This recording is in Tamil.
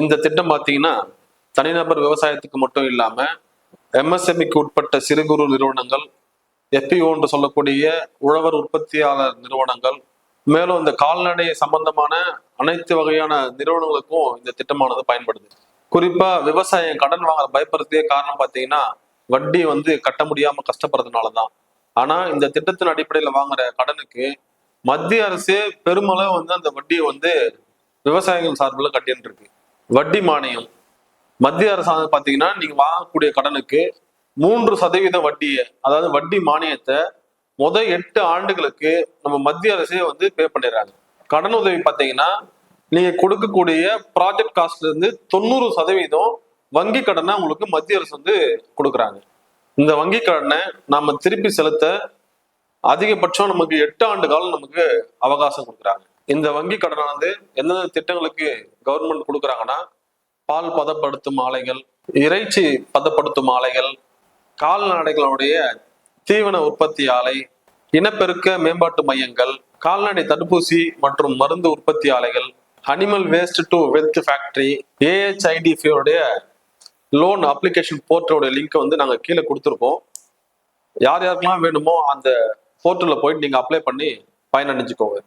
இந்த திட்டம் பார்த்தீங்கன்னா தனிநபர் விவசாயத்துக்கு மட்டும் இல்லாம எம்எஸ்எம்இக்கு உட்பட்ட சிறு குறு நிறுவனங்கள், எஃபிஓ என்று சொல்லக்கூடிய உழவர் உற்பத்தியாளர் நிறுவனங்கள், மேலும் இந்த கால்நடை சம்பந்தமான அனைத்து வகையான நிறுவனங்களுக்கும் இந்த திட்டமானது பயன்படுது. குறிப்பா விவசாயம் கடன் வாங்க பயப்படுறதுக்கே காரணம் பார்த்தீங்கன்னா வட்டி கட்ட முடியாம கஷ்டப்படுறதுனாலதான். ஆனா இந்த திட்டத்தின் அடிப்படையில வாங்குற கடனுக்கு மத்திய அரசே பெருமளவு அந்த வட்டியை விவசாயிகள் சார்பில் கட்டின்னு இருக்கு. வட்டி மானியம் மத்திய அரசாங்கம் பாத்தீங்கன்னா நீங்க வாங்கக்கூடிய கடனுக்கு 3% வட்டியை, அதாவது வட்டி மானியத்தை முதல் 8 ஆண்டுகளுக்கு நம்ம மத்திய அரசே பே பண்ணிடுறாங்க. கடன் உதவி பாத்தீங்கன்னா நீங்க கொடுக்கக்கூடிய ப்ராஜெக்ட் காஸ்ட்ல இருந்து 90% வங்கி கடனை உங்களுக்கு மத்திய அரசு கொடுக்குறாங்க. இந்த வங்கி கடனை நாம திருப்பி செலுத்த அதிகபட்சம் நமக்கு 8 ஆண்டு காலம் நமக்கு அவகாசம் கொடுக்குறாங்க. இந்த வங்கி கடனானது எந்தெந்த திட்டங்களுக்கு கவர்மெண்ட் கொடுக்குறாங்கன்னா பால் பதப்படுத்தும் ஆலைகள், இறைச்சி பதப்படுத்தும் ஆலைகள், கால்நடைகளுடைய தீவன உற்பத்தி ஆலை, இனப்பெருக்க மேம்பாட்டு மையங்கள், கால்நடை தடுப்பூசி மற்றும் மருந்து உற்பத்தி ஆலைகள், animal waste to wealth factory, ஏஹெச்ஐடிஃபியோடைய லோன் அப்ளிகேஷன் போர்ட்டலோட லிங்க் நாங்க கீழே கொடுத்துருக்கோம். யார் யாருக்கெல்லாம் வேணுமோ அந்த போர்ட்டல்ல போயிட்டு நீங்க அப்ளை பண்ணி பயனடைஞ்சுக்கோங்க.